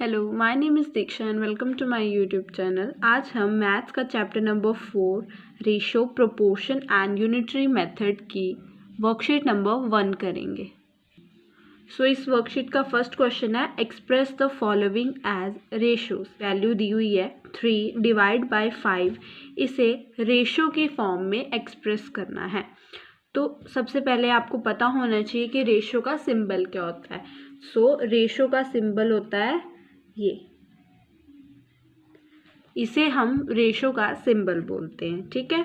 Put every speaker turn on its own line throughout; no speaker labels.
Hello, my name is Diksha and welcome to my YouTube channel. आज हम maths का chapter number 4 ratio, proportion and unitary method की worksheet number 1 करेंगे। इस worksheet का फर्स्ट क्वेश्चन है express the following as ratios. Value दी हुई है 3 डिवाइड बाय 5। इसे रेशो की फॉर्म में एक्सप्रेस करना है। तो सबसे पहले आपको पता होना चाहिए कि रेशो का सिंबल क्या होता है। रेशो का सिंबल होता है ये, इसे हम रेशो का सिंबल बोलते हैं। ठीक है,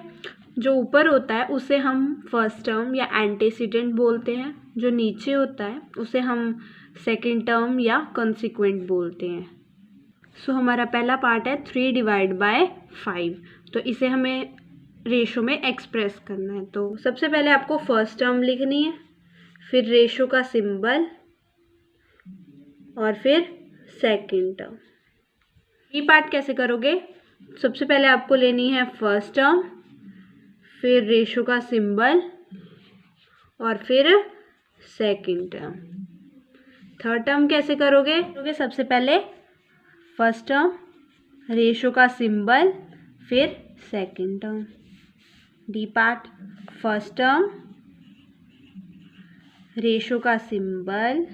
जो ऊपर होता है उसे हम फर्स्ट टर्म या एंटीसीडेंट बोलते हैं, जो नीचे होता है उसे हम सेकंड टर्म या कंसीक्वेंट बोलते हैं। हमारा पहला पार्ट है 3 डिवाइड बाय 5। तो इसे हमें रेशो में एक्सप्रेस करना है। तो सबसे पहले आपको फर्स्ट टर्म लिखनी है, फिर रेशो का सिंबल और फिर सेकंड टर्म। ये पार्ट कैसे करोगे? सबसे पहले आपको लेनी है फर्स्ट टर्म, फिर रेशो का सिंबल और फिर सेकंड टर्म। थर्ड टर्म कैसे करोगे? सबसे पहले फर्स्ट टर्म, रेशो का सिंबल, फिर second term. D part, first term, ratio का सिंबल,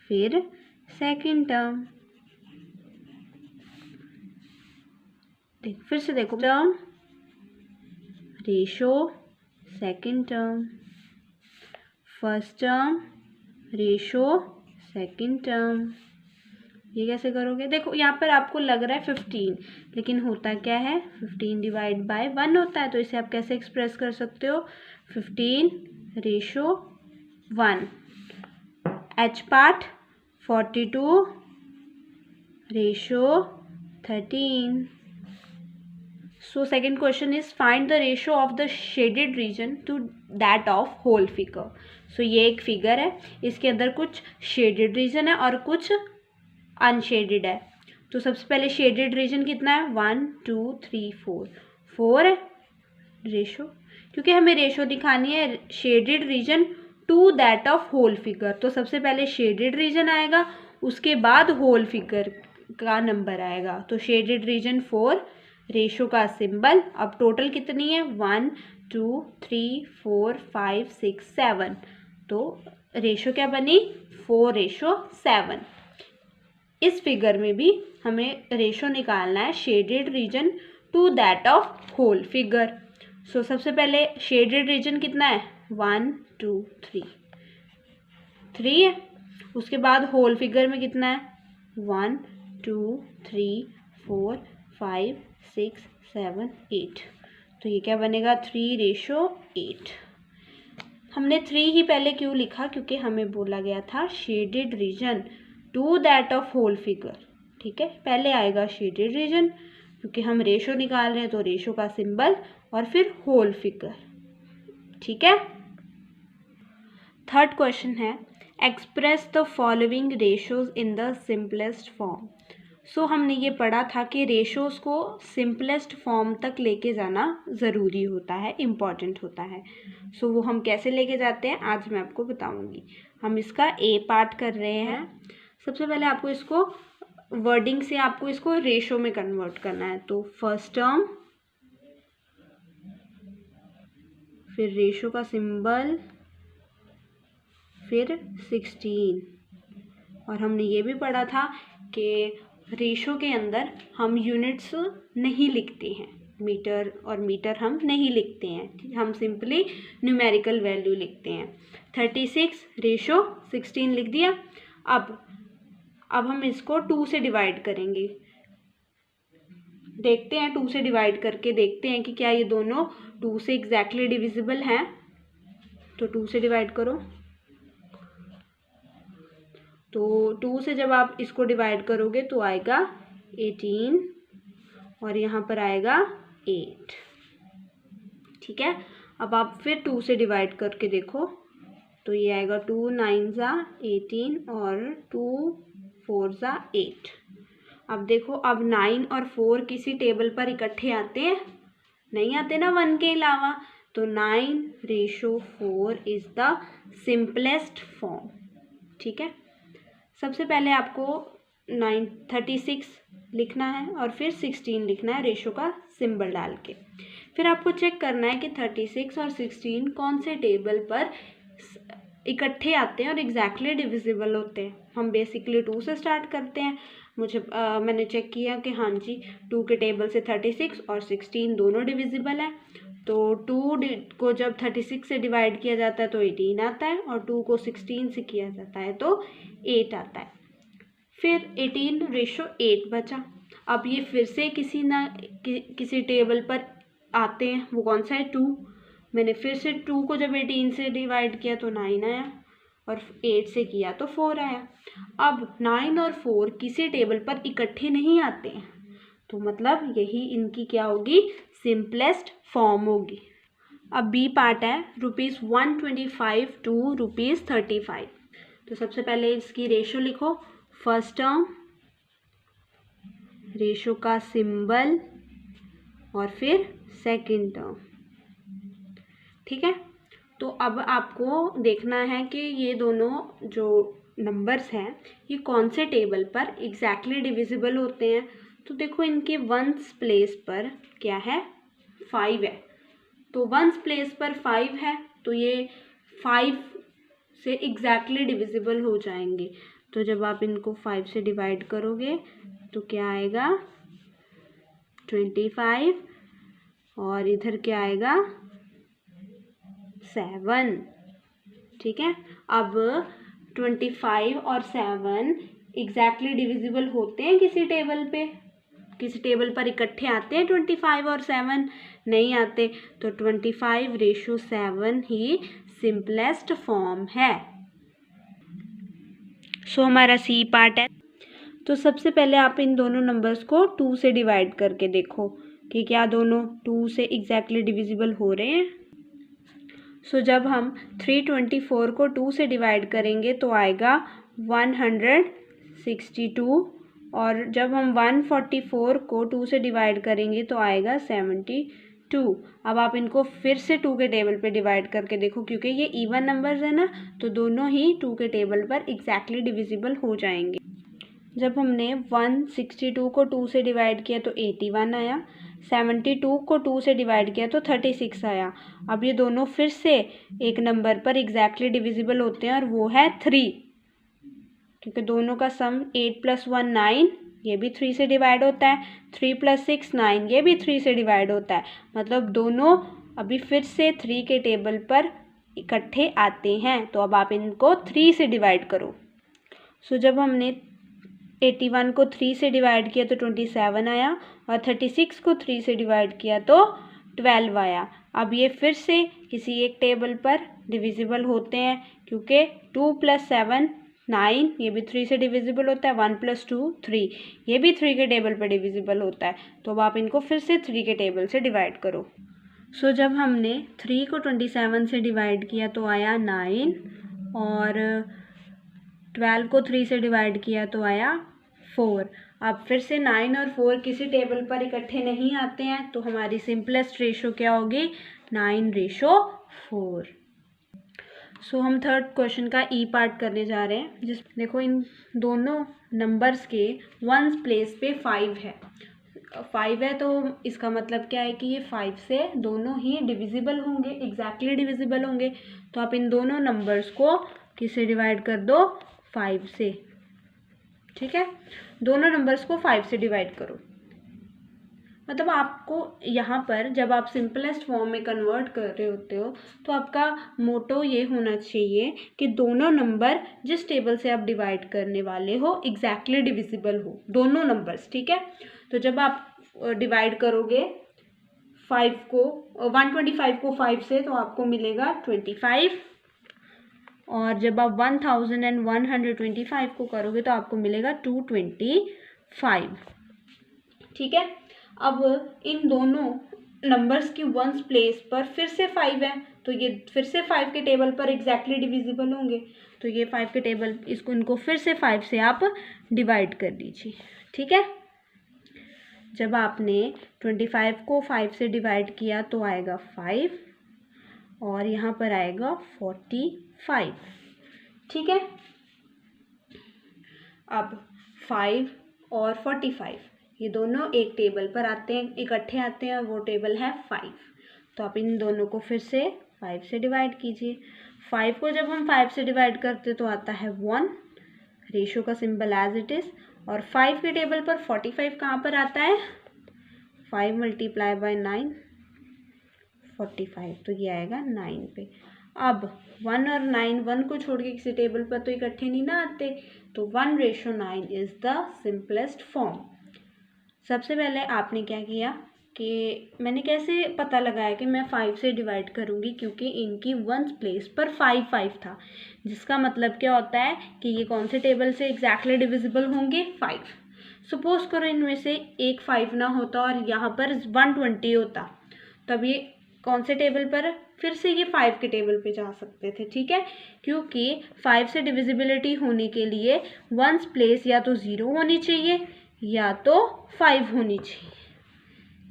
फिर सेकंड टर्म। फिर से देखो, term, ratio, second term, first term, ratio, second term. ये कैसे करोगे? देखो यहाँ पर आपको लग रहा है 15, लेकिन होता क्या है 15 डिवाइड बाय 1 होता है। तो इसे आप कैसे एक्सप्रेस कर सकते हो? 15 ratio 1। H part 42 ratio 13। Second question is find the ratio of the shaded region to that of whole figure. ये एक फिगर है, इसके अंदर कुछ शेडेड रीजन है और कुछ अनशेडेड है। तो सबसे पहले शेडेड रीजन कितना है? 1 2 3 4 4 है रेशो, क्योंकि हमें रेशो दिखानी है shaded region to that of whole figure. तो सबसे पहले शेडेड रीजन आएगा, उसके बाद होल फिगर का नंबर आएगा। तो शेडेड रीजन 4, रेशो का सिंबल। अब टोटल कितनी है? 1 2 3 4 5 6 7। तो रेशो क्या बनी? 4:7। इस फिगर में भी हमें रेशो निकालना है shaded region to that of whole figure. सबसे पहले शेडेड रीजन कितना है? 1 2 3 है। उसके बाद होल फिगर में कितना है? 1 2 3 4 5 6 7 8। तो ये क्या बनेगा? 3:8। हमने 3 ही पहले क्यों लिखा? क्योंकि हमें बोला गया था shaded region to that of whole figure. ठीक है, पहले आएगा शेडेड रीजन, क्योंकि हम रेशो निकाल रहे हैं। तो रेशो का सिंबल और फिर होल फिगर। ठीक है। थर्ड क्वेश्चन है express the following ratios in the simplest form. हमने ये पढ़ा था कि रेशोज़ को सिंपलेस्ट फॉर्म तक लेके जाना ज़रूरी होता है, इम्पॉर्टेंट होता है। वो हम कैसे लेके जाते हैं आज मैं आपको बताऊंगी। हम इसका ए पार्ट कर रहे हैं। सबसे पहले आपको इसको वर्डिंग से आपको इसको रेशो में कन्वर्ट करना है। तो फर्स्ट टर्म, फिर रेशो का सिंबल, फिर 16। और हमने ये भी पढ़ा था कि रेशो के अंदर हम यूनिट्स नहीं लिखते हैं, मीटर और मीटर हम नहीं लिखते हैं, हम सिंपली न्यूमेरिकल वैल्यू लिखते हैं। 36 रेशो 16 लिख दिया। अब हम इसको 2 से डिवाइड करेंगे। देखते हैं 2 से डिवाइड करके देखते हैं कि क्या ये दोनों 2 से एग्जैक्टली डिविजिबल हैं। तो 2 से डिवाइड करो। तो 2 से जब आप इसको डिवाइड करोगे तो आएगा 18 और यहाँ पर आएगा 8। ठीक है, अब आप फिर 2 से डिवाइड करके देखो तो ये आएगा 2 9 ज़ा 18 और 2 4 ज़ा 8। अब देखो, अब 9 और 4 किसी टेबल पर इकट्ठे आते हैं? नहीं आते ना, 1 के अलावा। तो 9:4 इज़ द सिंपलेस्ट फॉर्म। ठीक है, सबसे पहले आपको 36 लिखना है और फिर 16 लिखना है रेशो का सिंबल डाल के। फिर आपको चेक करना है कि 36 और 16 कौन से टेबल पर इकट्ठे आते हैं और एग्जैक्टली डिविजिबल होते हैं। हम बेसिकली 2 से स्टार्ट करते हैं। मैंने चेक किया कि हाँ जी 2 के टेबल से 36 और 16 दोनों डिविजिबल हैं। तो 2 को जब 36 से डिवाइड किया जाता है तो 18 आता है और 2 को 16 से किया जाता है तो 8 आता है। फिर 18 रेशो 8 बचा। अब ये फिर से किसी टेबल पर आते हैं, वो कौन सा है 2। मैंने फिर से 2 को जब 18 से डिवाइड किया तो 9 आया और 8 से किया तो 4 आया। अब 9 और 4 किसी टेबल पर इकट्ठे नहीं आते हैं, तो मतलब यही इनकी क्या होगी, सिंपलेस्ट फॉर्म होगी। अब बी पार्ट है ₹125 to ₹35। तो सबसे पहले इसकी रेशो लिखो, फर्स्ट टर्म, रेशो का सिंबल और फिर सेकंड टर्म। ठीक है, तो अब आपको देखना है कि ये दोनों जो नंबर्स हैं ये कौन से टेबल पर एग्जैक्टली डिविजिबल होते हैं। तो देखो इनके वंस प्लेस पर क्या है, 5 है। तो वंस प्लेस पर 5 है तो ये 5 से एग्जैक्टली डिविजिबल हो जाएंगे। तो जब आप इनको 5 से डिवाइड करोगे तो क्या आएगा 25 और इधर क्या आएगा 7। ठीक है, अब 25 और 7 एग्जैक्टली डिविजिबल होते हैं किसी टेबल पर इकट्ठे आते हैं 25 और 7 नहीं आते। तो 25 रेशो 7 ही सिंपलेस्ट फॉर्म है। सो हमारा सी पार्ट है। तो सबसे पहले आप इन दोनों नंबर्स को 2 से डिवाइड करके देखो कि क्या दोनों 2 से एग्जैक्टली डिविजिबल हो रहे हैं। सो जब हम 324 को 2 से डिवाइड करेंगे तो आएगा 162 और जब हम 144 को 2 से डिवाइड करेंगे तो आएगा 72। अब आप इनको फिर से 2 के टेबल पे डिवाइड करके देखो, क्योंकि ये इवन नंबर्स है ना, तो दोनों ही 2 के टेबल पर एग्जैक्टली डिविजिबल हो जाएंगे। जब हमने 162 को 2 से डिवाइड किया तो 81 आया, 72 को 2 से डिवाइड किया तो 36 आया। अब ये दोनों फिर से एक नंबर पर एग्जैक्टली डिविजिबल होते हैं और वो है 3, क्योंकि दोनों का सम 8 + 1 9, ये भी 3 से डिवाइड होता है। 3 + 6 9, ये भी 3 से डिवाइड होता है। मतलब दोनों अभी फिर से 3 के टेबल पर इकट्ठे आते हैं। तो अब आप इनको 3 से डिवाइड करो। सो जब हमने 81 को 3 से डिवाइड किया तो 27 आया और 36 को 3 से डिवाइड किया तो 12 आया। अब ये फिर से किसी एक टेबल पर डिविजिबल होते हैं, क्योंकि 2 + 7 9, ये भी 3 से डिविजिबल होता है। 1 + 2 3, ये भी 3 के टेबल पर डिविजिबल होता है। तो अब आप इनको फिर से 3 के टेबल से डिवाइड करो। सो जब हमने 3 को 27 से डिवाइड किया तो आया 9 और 12 को 3 से डिवाइड किया तो आया 4। अब फिर से 9 और 4 किसी टेबल पर इकट्ठे नहीं आते हैं, तो हमारी सिंपलेस्ट रेशो क्या होगी, 9:4। सो हम थर्ड क्वेश्चन का ई पार्ट करने जा रहे हैं। देखो इन दोनों नंबर्स के वंस प्लेस पे 5 है। 5 है तो इसका मतलब क्या है कि ये 5 से दोनों ही डिविजिबल होंगे, एग्जैक्टली डिविजिबल होंगे। तो आप इन दोनों नंबर्स को किससे डिवाइड कर दो, 5 से। ठीक है, दोनों नंबर्स को 5 से डिवाइड करो। मतलब आपको यहाँ पर जब आप सिंपलेस्ट फॉर्म में कन्वर्ट कर रहे होते हो तो आपका मोटो ये होना चाहिए कि दोनों नंबर जिस टेबल से आप डिवाइड करने वाले हो एग्जैक्टली डिविजिबल हो, दोनों नंबर्स। ठीक है, तो जब आप डिवाइड करोगे 125 को 5 से तो आपको मिलेगा 25, और जब आप 1125 को करोगे तो आपको मिलेगा 225। ठीक है, अब इन दोनों नंबर्स की वंस प्लेस पर फिर से 5 है, तो ये फिर से 5 के टेबल पर एग्जैक्टली डिविजिबल होंगे। तो ये 5 के टेबल, इनको फिर से 5 से आप डिवाइड कर दीजिए। ठीक है, जब आपने 25 को 5 से डिवाइड किया तो आएगा 5 और यहाँ पर आएगा 45। ठीक है, अब 5 और 45, ये दोनों एक टेबल पर आते हैं, इकट्ठे आते हैं, और वो टेबल है 5। तो आप इन दोनों को फिर से 5 से डिवाइड कीजिए। 5 को जब हम 5 से डिवाइड करते तो आता है 1, रेशो का सिंबल एज इट इज़। और 5 के टेबल पर 45 कहाँ पर आता है? 5 मल्टीप्लाई बाय 9, 45, तो ये आएगा 9 पे। अब 1 और 9, 1 को छोड़ के किसी टेबल पर तो इकट्ठे नहीं ना आते, तो 1:9 इज़ द सिंपलेस्ट फॉर्म। सबसे पहले आपने क्या किया कि मैंने कैसे पता लगाया कि मैं 5 से डिवाइड करूँगी, क्योंकि इनकी वंस प्लेस पर 5 5 था, जिसका मतलब क्या होता है कि ये कौन से टेबल से एग्जैक्टली डिविजिबल होंगे? 5। सपोज करो इनमें से एक 5 ना होता और यहाँ पर 120 होता, तब ये कौन से टेबल पर? फिर से ये 5 के टेबल पे जा सकते थे, ठीक है, क्योंकि 5 से डिविजिबिलिटी होने के लिए वंस प्लेस या तो 0 होनी चाहिए या तो 5 होनी चाहिए,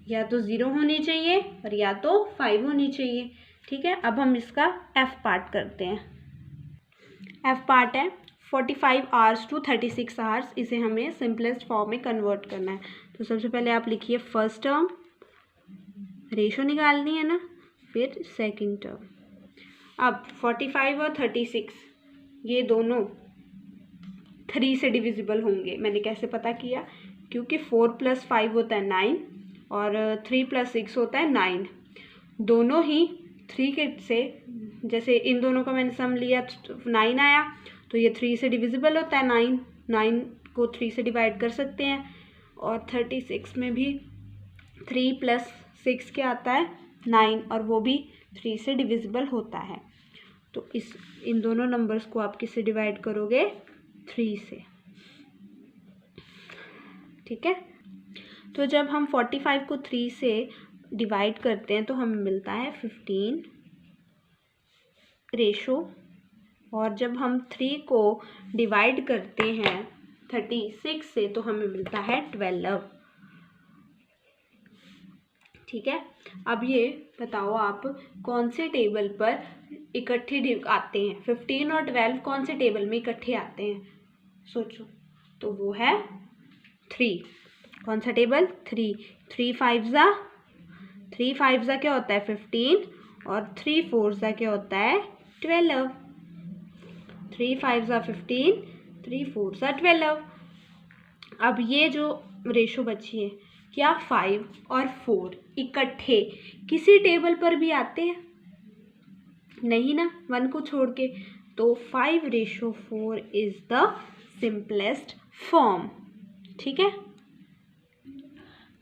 या तो 0 होनी चाहिए और या तो 5 होनी चाहिए, ठीक है। अब हम इसका एफ पार्ट करते हैं। एफ पार्ट है 45 आवर्स टू 36 आवर्स, इसे हमें सिंपलेस्ट फॉर्म में कन्वर्ट करना है। तो सबसे पहले आप लिखिए फर्स्ट टर्म, रेशो निकालनी है ना, फिर सेकंड टर्म। अब 45 और 36 ये दोनों 3 से डिविजिबल होंगे। मैंने कैसे पता किया? क्योंकि 4 + 5 होता है 9 और 3 + 6 होता है 9। दोनों ही 3 के से, जैसे इन दोनों का मैंने सम लिया 9 आया, तो ये 3 से डिविजिबल होता है 9, 9 को 3 से डिवाइड कर सकते हैं। और 36 में भी 3 + 6 क्या आता है? 9, और वो भी 3 से डिविजिबल होता है। तो इन दोनों नंबर्स को आप किससे डिवाइड करोगे? 3 से, ठीक है। तो जब हम 45 को 3 से डिवाइड करते हैं तो हमें मिलता है 15 रेशो, और जब हम 3 को डिवाइड करते हैं 36 से तो हमें मिलता है 12, ठीक है। अब ये बताओ आप कौन से टेबल पर इकट्ठे आते हैं? 15 और 12 कौन से टेबल में इकट्ठे आते हैं? सोचो। तो वो है 3। कौन सा टेबल? 3। 3 5 क्या होता है? 15, और 3 4 क्या होता है? 12। 3 5 15, 3 4 12। अब ये जो रेशो बची है, क्या 5 और 4 इकट्ठे किसी टेबल पर भी आते हैं? नहीं ना, 1 को छोड़ के। तो 5:4 इज द सिंपलेस्ट फॉर्म, ठीक है।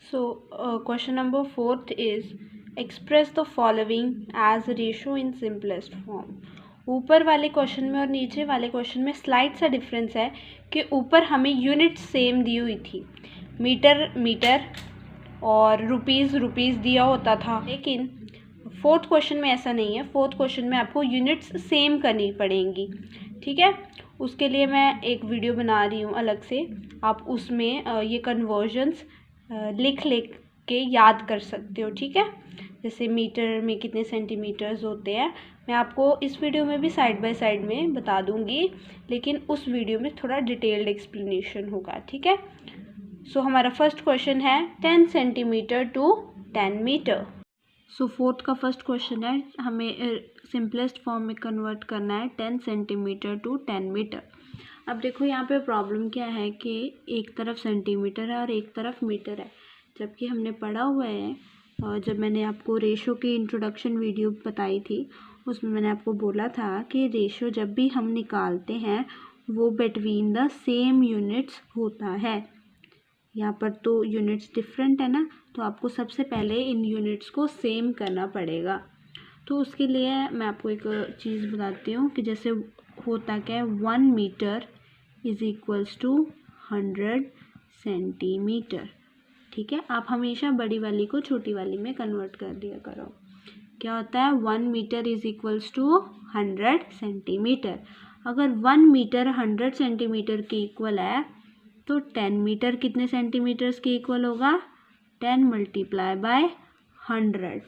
So question number 4 is express the following as ratio in simplest form. ऊपर वाले क्वेश्चन में और नीचे वाले क्वेश्चन में स्लाइड सा डिफरेंस है कि ऊपर हमें यूनिट सेम दी हुई थी, मीटर और रुपीज़ दिया होता था, लेकिन फोर्थ क्वेश्चन में ऐसा नहीं है। फोर्थ क्वेश्चन में आपको यूनिट्स सेम करनी पड़ेंगी, ठीक है। उसके लिए मैं एक वीडियो बना रही हूँ अलग से, आप उसमें ये कन्वर्जन्स लिख के याद कर सकते हो, ठीक है। जैसे मीटर में कितने सेंटीमीटर्स होते हैं, मैं आपको इस वीडियो में भी साइड बाय साइड में बता दूंगी, लेकिन उस वीडियो में थोड़ा डिटेल्ड एक्सप्लेनेशन होगा, ठीक है। सो हमारा फर्स्ट क्वेश्चन है 10 centimetre to 10 metre. So fourth का फर्स्ट क्वेश्चन है, हमें सिंपलेस्ट फॉर्म में कन्वर्ट करना है 10 सेंटीमीटर टू 10 मीटर। अब देखो यहाँ पे प्रॉब्लम क्या है कि एक तरफ सेंटीमीटर है और एक तरफ मीटर है, जबकि हमने पढ़ा हुआ है, और जब मैंने आपको रेशो की इंट्रोडक्शन वीडियो बताई थी उसमें मैंने आपको बोला था कि रेशो जब भी हम निकालते हैं वो बिटवीन द सेम यूनिट्स होता है। यहाँ पर तो यूनिट्स डिफरेंट है ना, तो आपको सबसे पहले इन यूनिट्स को सेम करना पड़ेगा। तो उसके लिए मैं आपको एक चीज़ बताती हूँ कि जैसे होता क्या है, 1 metre is equals to 100 centimetre, ठीक है। आप हमेशा बड़ी वाली को छोटी वाली में कन्वर्ट कर दिया करो। क्या होता है? 1 metre is equals to 100 centimetre. अगर 1 मीटर 100 सेंटीमीटर के इक्वल है तो 10 मीटर कितने सेंटीमीटर्स के इक्वल होगा? 10 मल्टीप्लाई बाय 100,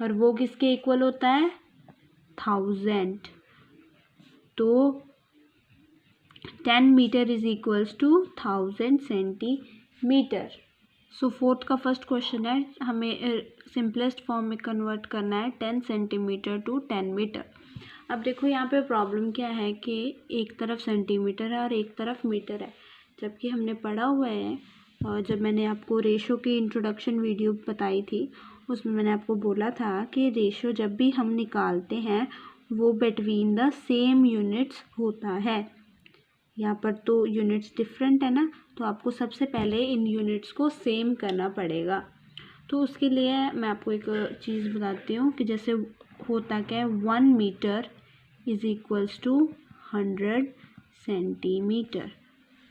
और वो किसके इक्वल होता है? 1000। तो 10 metre is equals to 1000 centimetre. So fourth का फर्स्ट क्वेश्चन है, हमें सिंपलेस्ट फॉर्म में कन्वर्ट करना है 10 सेंटीमीटर टू 10 मीटर। अब देखो यहाँ पे प्रॉब्लम क्या है कि एक तरफ सेंटीमीटर है और एक तरफ मीटर है, जबकि हमने पढ़ा हुआ है और जब मैंने आपको रेशो की इंट्रोडक्शन वीडियो बताई थी उसमें मैंने आपको बोला था कि रेशो जब भी हम निकालते हैं वो बिटवीन द सेम यूनिट्स होता है। यहाँ पर तो यूनिट्स डिफरेंट है ना, तो आपको सबसे पहले इन यूनिट्स को सेम करना पड़ेगा। तो उसके लिए मैं आपको एक चीज़ बताती हूँ कि जैसे होता क्या है, 1 metre is equals to 100 centimetre.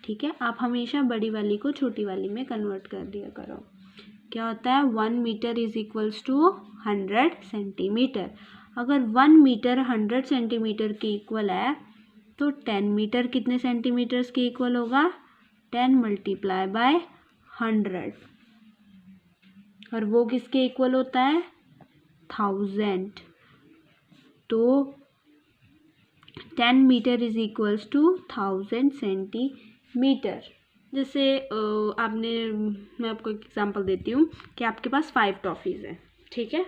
ठीक है, आप हमेशा बड़ी वाली को छोटी वाली में कन्वर्ट कर दिया करो। क्या होता है, 1 metre is equals to 100 centimetre. अगर 1 मीटर 100 सेंटीमीटर के इक्वल है तो 10 मीटर कितने सेंटीमीटर्स के इक्वल होगा, 10 मल्टीप्लाई बाय 100, और वो किसके इक्वल होता है, 1000। तो 10 metre is equals to 1000 centimetre. जैसे मैं आपको एक एग्जांपल देती हूँ कि आपके पास 5 टॉफ़ीज़ हैं। ठीक है,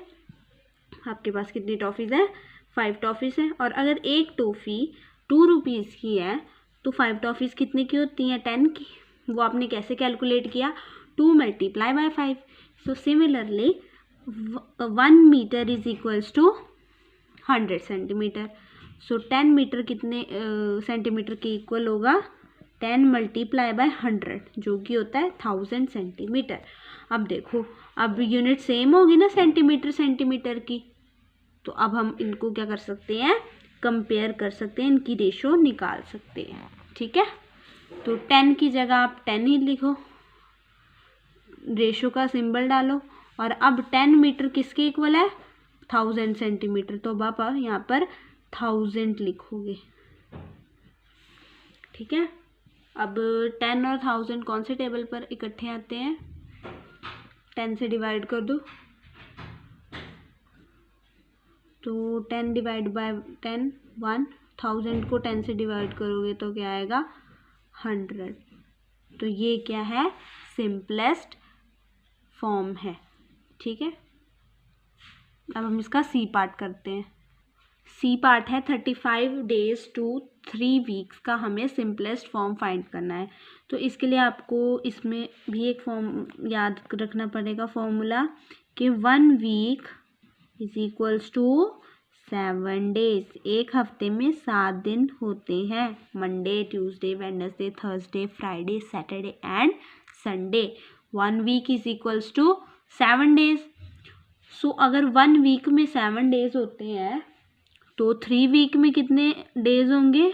आपके पास कितनी टॉफ़ीज़ हैं, 5 टॉफ़ीज़ हैं, और अगर एक टॉफ़ी 2 रुपीज़ की है तो 5 टॉफ़ीज़ कितने की होती हैं, 10 की। वो आपने कैसे कैलकुलेट किया, 2 multiply by 5। So similarly 1 metre is equals to 100 centimetre. So 10 metre कितने सेंटीमीटर के इक्वल होगा, 10 मल्टीप्लाई बाय 100 जो कि होता है 1000 सेंटीमीटर। अब देखो, अब यूनिट सेम होगी ना सेंटीमीटर सेंटीमीटर की, तो अब हम इनको क्या कर सकते हैं, कंपेयर कर सकते हैं, इनकी रेशो निकाल सकते हैं। ठीक है, तो 10 की जगह आप 10 ही लिखो, रेशो का सिंबल डालो, और अब 10 मीटर किसके इक्वल है, 1000 सेंटीमीटर, तो अब आप यहाँ पर 1000 लिखोगे। ठीक है, अब 10 और 1000 कौन से टेबल पर इकट्ठे आते हैं, 10 से डिवाइड कर दो, तो 10 डिवाइड बाय 10 1, 1000 को 10 से डिवाइड करोगे तो क्या आएगा, 100। तो ये क्या है, सिंपलेस्ट फॉर्म है। ठीक है, अब हम इसका सी पार्ट करते हैं। सी पार्ट है 35 डेज टू 3 वीक्स का हमें सिंपलेस्ट फॉर्म फाइंड करना है। तो इसके लिए आपको इसमें भी एक फॉर्म याद रखना पड़ेगा, फॉर्मूला, कि 1 week is equals to 7 days. एक हफ्ते में 7 दिन होते हैं, Monday, Tuesday, Wednesday, Thursday, Friday, Saturday and Sunday. 1 week is equals to 7 days. So अगर 1 वीक में 7 डेज होते हैं तो 3 वीक में कितने डेज होंगे,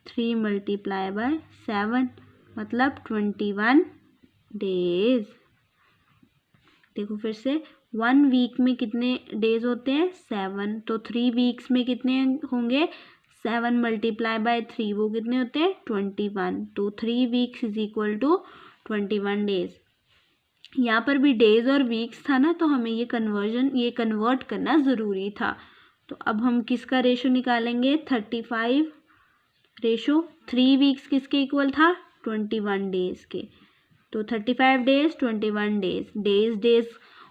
3 मल्टीप्लाई बाय 7 मतलब 21 डेज। देखो फिर से, 1 वीक में कितने डेज होते हैं, 7, तो 3 वीक्स में कितने होंगे, 7 मल्टीप्लाई बाय 3, वो कितने होते हैं, 21। तो 3 weeks is equal to 21 days. यहाँ पर भी डेज और वीक्स था ना, तो हमें ये कन्वर्ट करना ज़रूरी था। तो अब हम किसका रेशो निकालेंगे, 35 रेशो 3 वीक्स किसके इक्वल था, 21 डेज के। तो 35 डेज 21 डेज, डेज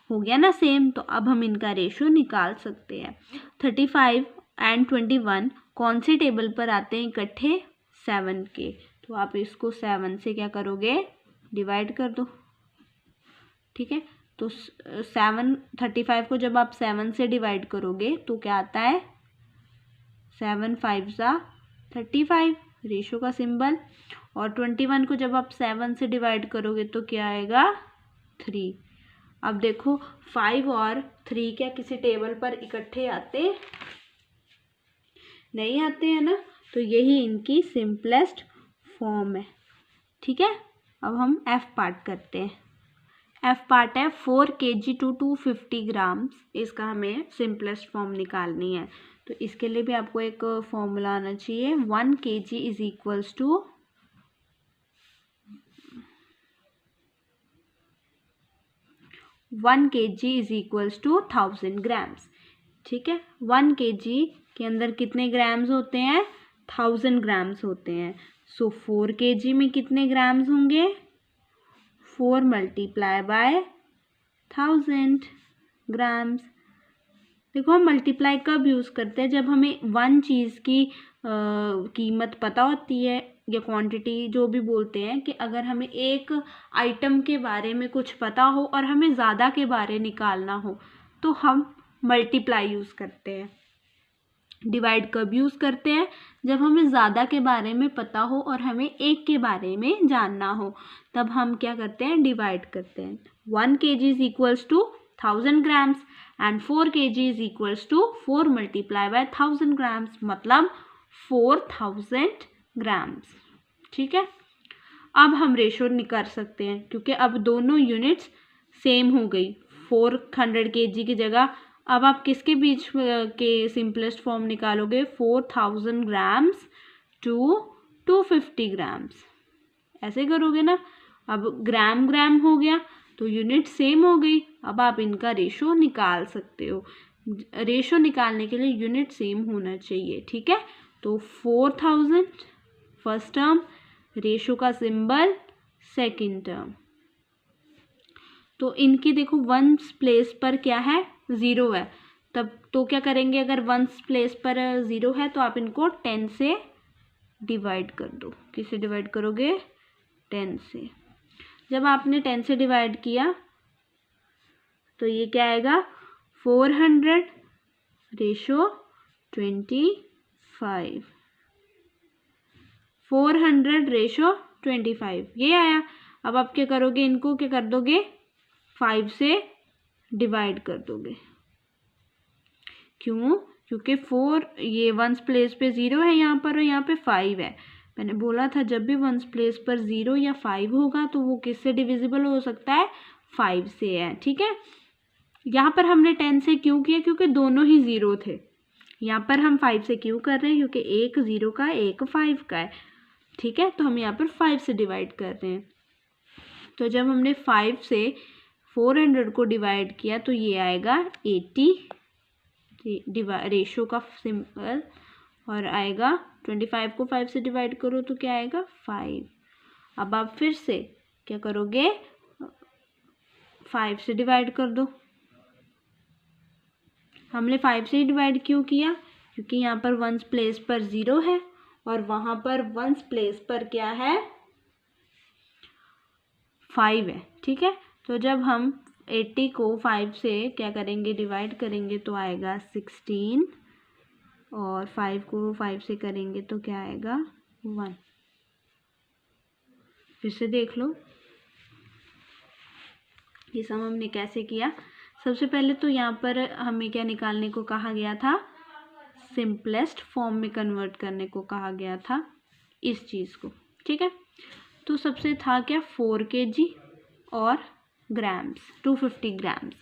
हो गया ना सेम, तो अब हम इनका रेशो निकाल सकते हैं। 35 एंड 21 कौन से टेबल पर आते हैं इकट्ठे, 7 के। तो आप इसको 7 से क्या करोगे, डिवाइड कर दो। ठीक है, तो 35 को जब आप 7 से डिवाइड करोगे तो क्या आता है, 7 5 सा 35, रेशो का सिंबल, और 21 को जब आप 7 से डिवाइड करोगे तो क्या आएगा, 3। अब देखो 5 और 3 क्या किसी टेबल पर इकट्ठे आते नहीं आते हैं ना, तो यही इनकी सिंपलेस्ट फॉर्म है। ठीक है, अब हम एफ पार्ट करते हैं। एफ पार्ट है 4 kg टू 250 ग्राम्स, इसका हमें सिंपलेस्ट फॉर्म निकालनी है। तो इसके लिए भी आपको एक फॉर्मूला आना चाहिए, 1 kg is equals to 1 kg is equals to 1000 grams. ठीक है, 1 kg के अंदर कितने ग्राम्स होते हैं, 1000 ग्राम्स होते हैं। सो 4 kg में कितने ग्राम्स होंगे? 4 मल्टीप्लाई बाय 1000 ग्राम्स। देखो हम मल्टीप्लाई कब यूज़ करते हैं? जब हमें वन चीज़ की कीमत पता होती है या क्वांटिटी जो भी बोलते हैं, कि अगर हमें एक आइटम के बारे में कुछ पता हो और हमें ज़्यादा के बारे निकालना हो तो हम मल्टीप्लाई यूज़ करते हैं। डिवाइड कब यूज़ करते हैं? जब हमें ज़्यादा के बारे में पता हो और हमें एक के बारे में जानना हो, तब हम क्या करते हैं? डिवाइड करते हैं। 1 kg is equals to 1000 grams and 4 kg is equals to 4 multiply by 1000 grams, मतलब 4000 ग्राम्स। ठीक है, अब हम रेशो निकाल सकते हैं क्योंकि अब दोनों यूनिट्स सेम हो गई। 400 kg की जगह अब आप किसके बीच के सिंपलेस्ट फॉर्म निकालोगे? 4000 ग्राम्स टू 250 ग्राम्स, ऐसे करोगे ना। अब ग्राम ग्राम हो गया तो यूनिट सेम हो गई। अब आप इनका रेशो निकाल सकते हो। रेशो निकालने के लिए यूनिट सेम होना चाहिए। ठीक है, तो 4000 फर्स्ट टर्म, रेशो का सिंबल सेकंड टर्म। तो इनकी देखो वंस प्लेस पर क्या है? 0 है। तब तो क्या करेंगे? अगर वंस प्लेस पर 0 है तो आप इनको 10 से डिवाइड कर दो। किससे डिवाइड करोगे? 10 से। जब आपने 10 से डिवाइड किया तो ये क्या आएगा? 400 रेशो 25, 400 रेशो 25 ये आया। अब आप क्या करोगे? इनको क्या कर दोगे? 5 से डिवाइड कर दोगे। क्यों? क्योंकि 4 ये वंस प्लेस पे 0 है यहाँ पर और यहाँ पे 5 है। मैंने बोला था जब भी वंस प्लेस पर 0 या 5 होगा तो वो किससे डिविजिबल हो सकता है? 5 से है। ठीक है, यहाँ पर हमने 10 से क्यों किया? क्योंकि दोनों ही 0 थे। यहाँ पर हम 5 से क्यों कर रहे हैं? क्योंकि एक 0 का है, एक 5 का है। ठीक है, तो हम यहाँ पर 5 से डिवाइड कर रहे हैं। तो जब हमने 5 से 400 को डिवाइड किया तो ये आएगा 80 रेशो का सिंबल, और आएगा 25 को 5 से डिवाइड करो तो क्या आएगा? 5। अब आप फिर से क्या करोगे? 5 से डिवाइड कर दो। हमने 5 से ही डिवाइड क्यों किया? क्योंकि यहाँ पर वंस प्लेस पर 0 है और वहाँ पर वंस प्लेस पर क्या है? 5 है। ठीक है, तो जब हम 80 को 5 से क्या करेंगे? डिवाइड करेंगे तो आएगा 16, और 5 को 5 से करेंगे तो क्या आएगा? 1। फिर से देख लो ये सम हमने कैसे किया। सबसे पहले तो यहाँ पर हमें क्या निकालने को कहा गया था? सिंपलेस्ट फॉर्म में कन्वर्ट करने को कहा गया था इस चीज़ को। ठीक है, तो सबसे था क्या? 4 kg और ग्राम्स, 250 ग्राम्स।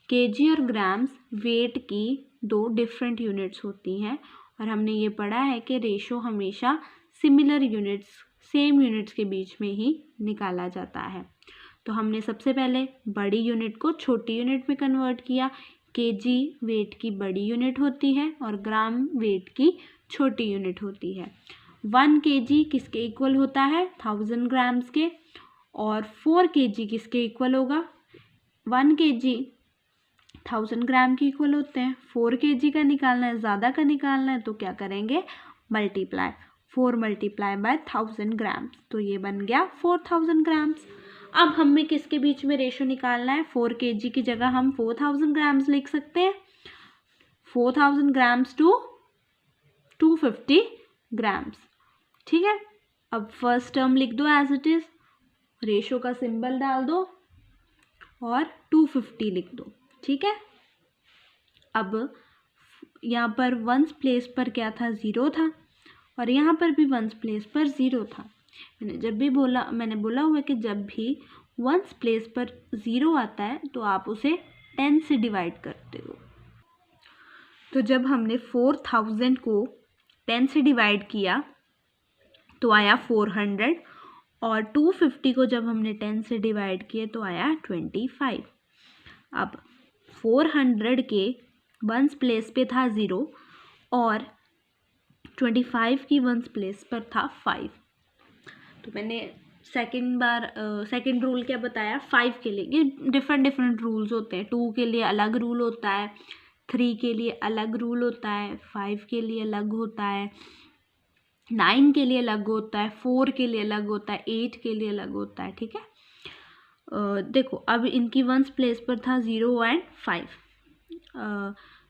केजी और ग्राम्स वेट की दो डिफरेंट यूनिट्स होती हैं, और हमने ये पढ़ा है कि रेशो हमेशा सिमिलर यूनिट्स, सेम यूनिट्स के बीच में ही निकाला जाता है। तो हमने सबसे पहले बड़ी यूनिट को छोटी यूनिट में कन्वर्ट किया। केजी वेट की बड़ी यूनिट होती है और ग्राम वेट की छोटी यूनिट होती है। 1 kg किसके इक्वल होता है? 1000 ग्राम्स के। और 4 kg किसके इक्वल होगा? 1 kg 1000 ग्राम के इक्वल होते हैं। 4 kg का निकालना है, ज़्यादा का निकालना है तो क्या करेंगे? मल्टीप्लाई। 4 मल्टीप्लाई बाय 1000 ग्राम्स, तो ये बन गया 4000 ग्राम्स। अब हमें किसके बीच में रेशो निकालना है? 4 kg की जगह हम 4000 ग्राम्स लिख सकते हैं। 4000 ग्राम्स टू 250 ग्राम्स। ठीक है, अब फर्स्ट टर्म लिख दो एज इट इज़, रेशो का सिंबल डाल दो और 250 लिख दो। ठीक है, अब यहाँ पर वंस प्लेस पर क्या था? 0 था, और यहाँ पर भी वंस प्लेस पर 0 था। मैंने बोला हुआ है कि जब भी वंस प्लेस पर 0 आता है तो आप उसे 10 से डिवाइड करते हो। तो जब हमने 4000 को 10 से डिवाइड किया तो आया 400, और 250 को जब हमने 10 से डिवाइड किया तो आया 25। अब 400 के वंस प्लेस पे था 0 और 25 की वंस प्लेस पर था 5। तो मैंने सेकंड रूल क्या बताया 5 के लिए, ये डिफरेंट रूल्स होते हैं। 2 के लिए अलग रूल होता है, 3 के लिए अलग रूल होता है, 5 के लिए अलग होता है, 9 के लिए अलग होता है, 4 के लिए अलग होता है, 8 के लिए अलग होता है। ठीक है, देखो अब इनकी वंस प्लेस पर था 0 एंड 5।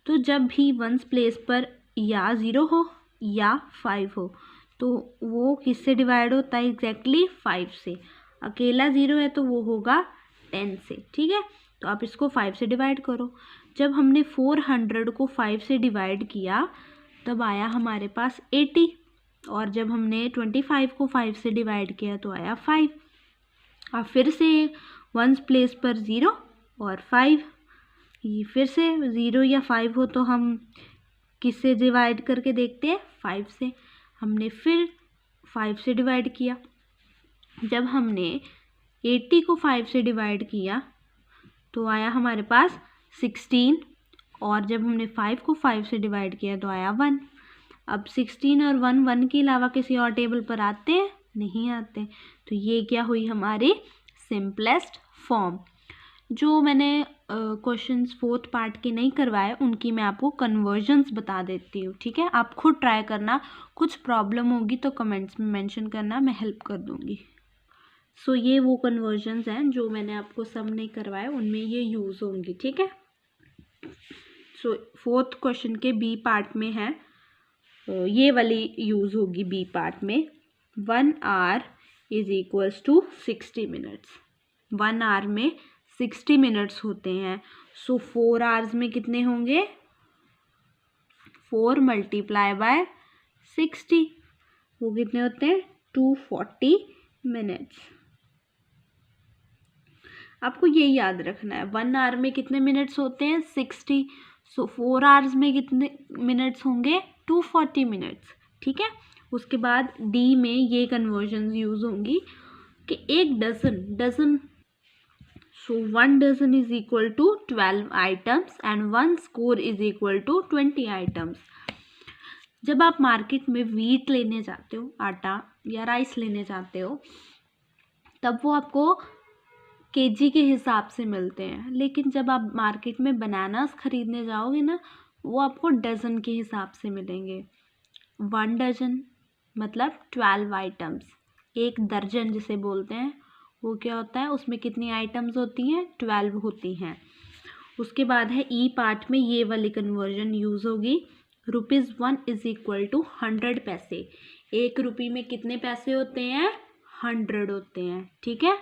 तो जब भी वंस प्लेस पर या 0 हो या 5 हो तो वो किससे डिवाइड होता है? एग्जैक्टली 5 से। अकेला 0 है तो वो होगा 10 से। ठीक है, तो आप इसको 5 से डिवाइड करो। जब हमने 400 को 5 से डिवाइड किया तब आया हमारे पास 80, और जब हमने 25 को 5 से डिवाइड किया तो आया 5। अब फिर से वंस प्लेस पर 0 और 5, ये फिर से 0 या 5 हो तो हम किससे डिवाइड करके देखते हैं? 5 से। हमने फिर 5 से डिवाइड किया। जब हमने 80 को 5 से डिवाइड किया तो आया हमारे पास 16, और जब हमने 5 को 5 से डिवाइड किया तो आया 1। अब 16 और 1 के अलावा किसी और टेबल पर आते हैं? नहीं आते। तो ये क्या हुई हमारी सिंपलेस्ट फॉर्म। जो मैंने क्वेश्चंस 4th पार्ट के नहीं करवाए उनकी मैं आपको कन्वर्जन्स बता देती हूँ। ठीक है, आप खुद ट्राई करना, कुछ प्रॉब्लम होगी तो कमेंट्स में मेंशन करना, मैं हेल्प कर दूँगी। सो ये वो कन्वर्जन्स हैं जो मैंने आपको सब नहीं करवाए, उनमें ये यूज़ होंगी। ठीक है, सो 4th क्वेश्चन के बी पार्ट में है, ये वाली यूज़ होगी बी पार्ट में। 1 hour is equals to 60 minutes. 1 hour में 60 मिनट्स होते हैं। सो 4 आवर्स में कितने होंगे? 4 मल्टीप्लाई बाय 60, वो कितने होते हैं? 240 मिनट्स। आपको ये याद रखना है, 1 आवर में कितने मिनट्स होते हैं? 60। सो 4 आवर्स में कितने मिनट्स होंगे? 240 मिनट्स। ठीक है, उसके बाद डी में ये कन्वर्जन यूज़ होंगी कि एक dozen so 1 dozen is equal to 12 items and 1 score is equal to 20 items. जब आप मार्केट में वीट लेने जाते हो, आटा या राइस लेने जाते हो, तब वो आपको केजी के हिसाब से मिलते हैं। लेकिन जब आप मार्केट में बनानास खरीदने जाओगे ना, वो आपको डज़न के हिसाब से मिलेंगे। 1 डजन मतलब 12 आइटम्स। एक दर्जन जिसे बोलते हैं वो क्या होता है? उसमें कितनी आइटम्स होती हैं? 12 होती हैं। उसके बाद है ई पार्ट में ये वाली कन्वर्जन यूज़ होगी। ₹1 इज इक्वल टू 100 पैसे। 1 रुपये में कितने पैसे होते हैं? 100 होते हैं। ठीक है,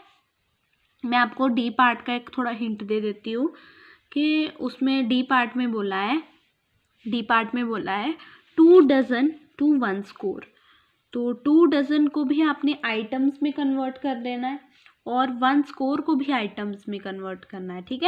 मैं आपको डी पार्ट का एक थोड़ा हिंट दे देती हूँ कि उसमें डी पार्ट में बोला है 2 डजन टू 1 स्कोर। तो 2 डजन को भी आपने आइटम्स में कन्वर्ट कर देना है और 1 स्कोर को भी आइटम्स में कन्वर्ट करना है। ठीक है,